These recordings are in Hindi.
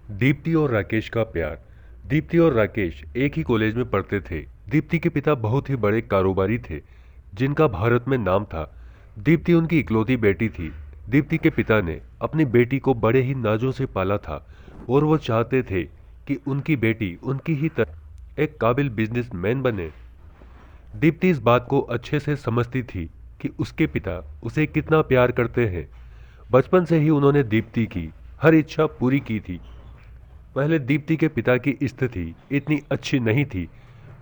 दीप्ति और राकेश का प्यार। दीप्ति और राकेश एक ही कॉलेज में पढ़ते थे। दीप्ति के पिता बहुत ही बड़े कारोबारी थे जिनका भारत में नाम था। दीप्ति उनकी इकलौती बेटी थी। दीप्ति के पिता ने अपनी बेटी को बड़े ही नाजों से पाला था और वो चाहते थे कि उनकी बेटी उनकी ही तरह एक काबिल बिजनेसमैन बने। दीप्ति इस बात को अच्छे से समझती थी कि उसके पिता उसे कितना प्यार करते हैं। बचपन से ही उन्होंने दीप्ति की हर इच्छा पूरी की थी। पहले दीप्ति के पिता की स्थिति इतनी अच्छी नहीं थी,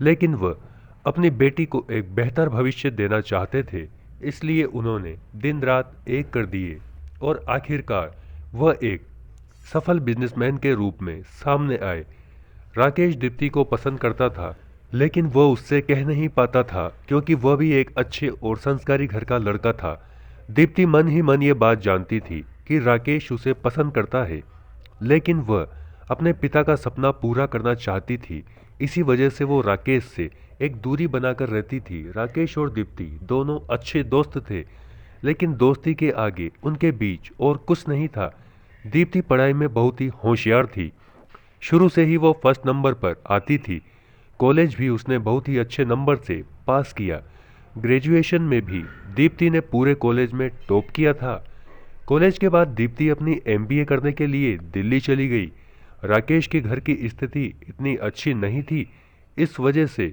लेकिन वह अपनी बेटी को एक बेहतर भविष्य देना चाहते थे, इसलिए उन्होंने दिन रात एक कर दिए और आखिरकार वह एक सफल बिजनेसमैन के रूप में सामने आए। राकेश दीप्ति को पसंद करता था, लेकिन वह उससे कह नहीं पाता था क्योंकि वह भी एक अच्छे और संस्कारी घर का लड़का था। दीप्ति मन ही मन ये बात जानती थी कि राकेश उसे पसंद करता है, लेकिन वह अपने पिता का सपना पूरा करना चाहती थी। इसी वजह से वो राकेश से एक दूरी बनाकर रहती थी। राकेश और दीप्ति दोनों अच्छे दोस्त थे, लेकिन दोस्ती के आगे उनके बीच और कुछ नहीं था। दीप्ति पढ़ाई में बहुत ही होशियार थी। शुरू से ही वो फर्स्ट नंबर पर आती थी। कॉलेज भी उसने बहुत ही अच्छे नंबर से पास किया। ग्रेजुएशन में भी दीप्ति ने पूरे कॉलेज में टॉप किया था। कॉलेज के बाद दीप्ति अपनी एमबीए करने के लिए दिल्ली चली गई। राकेश के घर की स्थिति इतनी अच्छी नहीं थी, इस वजह से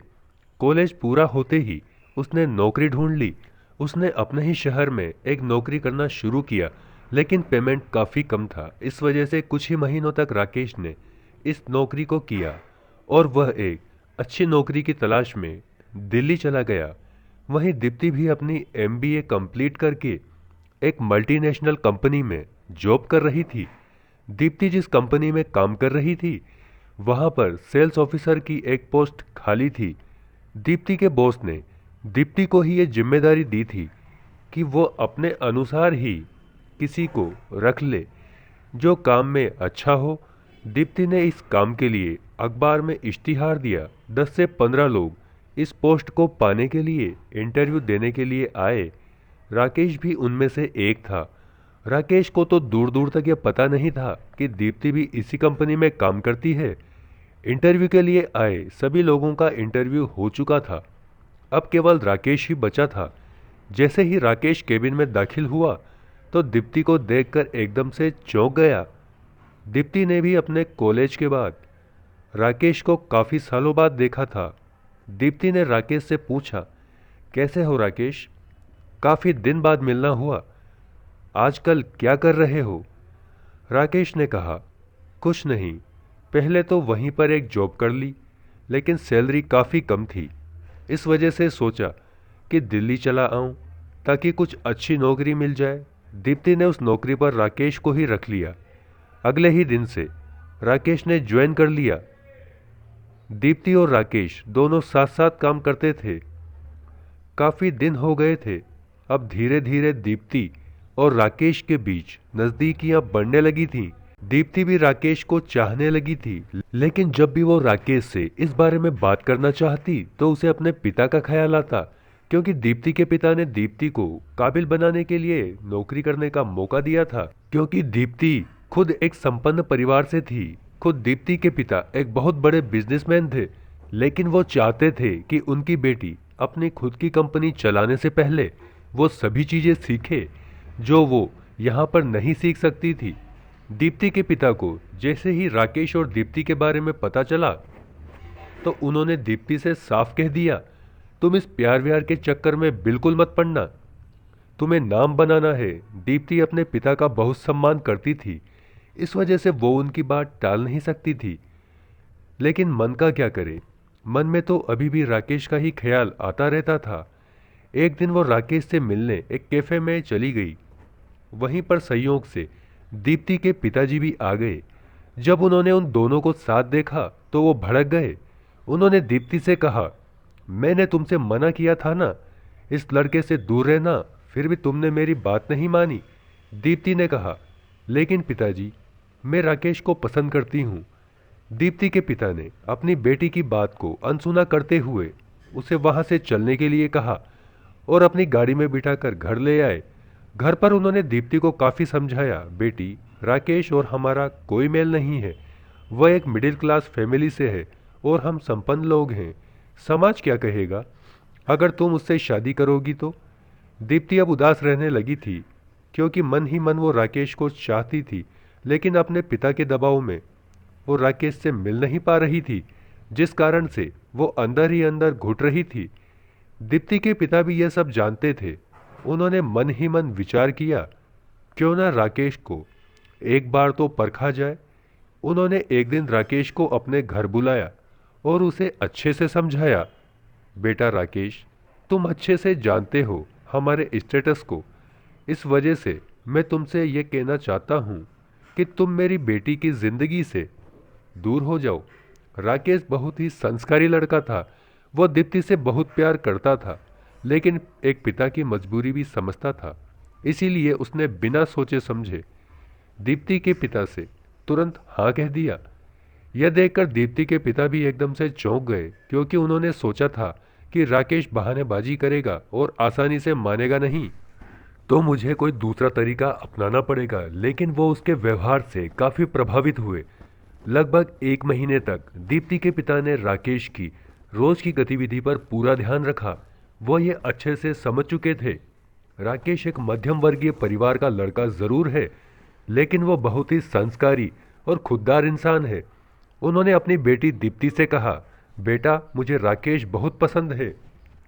कॉलेज पूरा होते ही उसने नौकरी ढूंढ ली। उसने अपने ही शहर में एक नौकरी करना शुरू किया, लेकिन पेमेंट काफ़ी कम था। इस वजह से कुछ ही महीनों तक राकेश ने इस नौकरी को किया और वह एक अच्छी नौकरी की तलाश में दिल्ली चला गया। वहीं दीप्ति भी अपनी एमबीए कंप्लीट करके एक मल्टीनेशनल कंपनी में जॉब कर रही थी। दीप्ति जिस कंपनी में काम कर रही थी, वहां पर सेल्स ऑफिसर की एक पोस्ट खाली थी। दीप्ति के बॉस ने दीप्ति को ही ये जिम्मेदारी दी थी कि वो अपने अनुसार ही किसी को रख ले जो काम में अच्छा हो। दीप्ति ने इस काम के लिए अखबार में इश्तिहार दिया। 10 से 15 लोग इस पोस्ट को पाने के लिए इंटरव्यू देने के लिए आए। राकेश भी उनमें से एक था। राकेश को तो दूर दूर तक यह पता नहीं था कि दीप्ति भी इसी कंपनी में काम करती है। इंटरव्यू के लिए आए सभी लोगों का इंटरव्यू हो चुका था। अब केवल राकेश ही बचा था। जैसे ही राकेश केबिन में दाखिल हुआ तो दीप्ति को देखकर एकदम से चौंक गया। दीप्ति ने भी अपने कॉलेज के बाद राकेश को काफ़ी सालों बाद देखा था। दीप्ति ने राकेश से पूछा, कैसे हो राकेश? काफ़ी दिन बाद मिलना हुआ, आजकल क्या कर रहे हो? राकेश ने कहा, कुछ नहीं, पहले तो वहीं पर एक जॉब कर ली, लेकिन सैलरी काफ़ी कम थी। इस वजह से सोचा कि दिल्ली चला आऊं ताकि कुछ अच्छी नौकरी मिल जाए। दीप्ति ने उस नौकरी पर राकेश को ही रख लिया। अगले ही दिन से राकेश ने ज्वाइन कर लिया। दीप्ति और राकेश दोनों साथ साथ काम करते थे। काफ़ी दिन हो गए थे। अब धीरे धीरे दीप्ति और राकेश के बीच नज़दीकियां बढ़ने लगी थी। दीप्ति भी राकेश को चाहने लगी थी, लेकिन जब भी वो राकेश से इस बारे में बात करना चाहती तो उसे अपने पिता का ख्याल आता, क्योंकि दीप्ति के पिता ने दीप्ति को काबिल बनाने के लिए नौकरी करने का मौका दिया था। क्योंकि दीप्ति खुद एक संपन्न परिवार से थी। खुद दीप्ति के पिता एक बहुत बड़े बिजनेसमैन थे, लेकिन वो चाहते थे कि उनकी बेटी अपनी खुद की कंपनी चलाने से पहले वो सभी चीज़ें सीखे जो वो यहाँ पर नहीं सीख सकती थी। दीप्ति के पिता को जैसे ही राकेश और दीप्ति के बारे में पता चला तो उन्होंने दीप्ति से साफ कह दिया, तुम इस प्यार व्यार के चक्कर में बिल्कुल मत पड़ना, तुम्हें नाम बनाना है। दीप्ति अपने पिता का बहुत सम्मान करती थी, इस वजह से वो उनकी बात टाल नहीं सकती थी। लेकिन मन का क्या करे, मन में तो अभी भी राकेश का ही ख्याल आता रहता था। एक दिन वो राकेश से मिलने एक कैफे में चली गई। वहीं पर संयोग से दीप्ति के पिताजी भी आ गए। जब उन्होंने उन दोनों को साथ देखा तो वो भड़क गए। उन्होंने दीप्ति से कहा, मैंने तुमसे मना किया था ना इस लड़के से दूर रहना, फिर भी तुमने मेरी बात नहीं मानी। दीप्ति ने कहा, लेकिन पिताजी, मैं राकेश को पसंद करती हूँ। दीप्ति के पिता ने अपनी बेटी की बात को अनसुना करते हुए उसे वहां से चलने के लिए कहा और अपनी गाड़ी में बिठाकर घर ले आए। घर पर उन्होंने दीप्ति को काफ़ी समझाया, बेटी, राकेश और हमारा कोई मेल नहीं है, वह एक मिडिल क्लास फैमिली से है और हम संपन्न लोग हैं। समाज क्या कहेगा अगर तुम उससे शादी करोगी तो? दीप्ति अब उदास रहने लगी थी, क्योंकि मन ही मन वो राकेश को चाहती थी, लेकिन अपने पिता के दबाव में वो राकेश से मिल नहीं पा रही थी, जिस कारण से वो अंदर ही अंदर घुट रही थी। दीप्ति के पिता भी यह सब जानते थे। उन्होंने मन ही मन विचार किया, क्यों ना राकेश को एक बार तो परखा जाए। उन्होंने एक दिन राकेश को अपने घर बुलाया और उसे अच्छे से समझाया। बेटा राकेश, तुम अच्छे से जानते हो हमारे स्टेटस को, इस वजह से मैं तुमसे ये कहना चाहता हूँ कि तुम मेरी बेटी की जिंदगी से दूर हो जाओ। राकेश बहुत ही संस्कारी लड़का था। वह दीप्ति से बहुत प्यार करता था, लेकिन एक पिता की मजबूरी भी समझता था। इसीलिए उसने बिना सोचे समझे दीप्ति के पिता से तुरंत हाँ कह दिया। यह देखकर दीप्ति के पिता भी एकदम से चौंक गए, क्योंकि उन्होंने सोचा था कि राकेश बहानेबाजी करेगा और आसानी से मानेगा नहीं, तो मुझे कोई दूसरा तरीका अपनाना पड़ेगा। लेकिन वो उसके व्यवहार से काफ़ी प्रभावित हुए। लगभग 1 महीने तक दीप्ति के पिता ने राकेश की रोज की गतिविधि पर पूरा ध्यान रखा। वो ये अच्छे से समझ चुके थे, राकेश एक मध्यम वर्गीय परिवार का लड़का जरूर है, लेकिन वो बहुत ही संस्कारी और खुददार इंसान है। उन्होंने अपनी बेटी दीप्ति से कहा, बेटा मुझे राकेश बहुत पसंद है।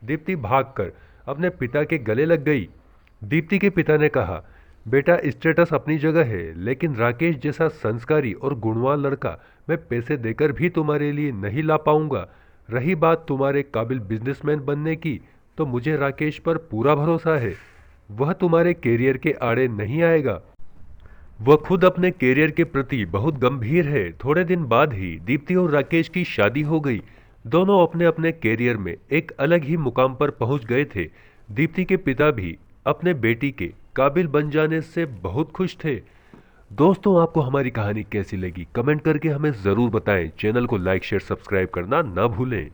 दीप्ति भागकर अपने पिता के गले लग गई। दीप्ति के पिता ने कहा, बेटा स्टेटस अपनी जगह है, लेकिन राकेश जैसा संस्कारी और गुणवान लड़का मैं पैसे देकर भी तुम्हारे लिए नहीं ला पाऊंगा। रही बात तुम्हारे काबिल बिजनेसमैन बनने की, तो मुझे राकेश पर पूरा भरोसा है। वह तुम्हारे कैरियर के आड़े नहीं आएगा। वह खुद अपने कैरियर के प्रति बहुत गंभीर है। थोड़े दिन बाद ही दीप्ति और राकेश की शादी हो गई। दोनों अपने अपने कैरियर में एक अलग ही मुकाम पर पहुंच गए थे। दीप्ति के पिता भी अपने बेटी के काबिल बन जाने से बहुत खुश थे। दोस्तों, आपको हमारी कहानी कैसी लगी कमेंट करके हमें ज़रूर बताएं। चैनल को लाइक शेयर सब्सक्राइब करना ना भूलें।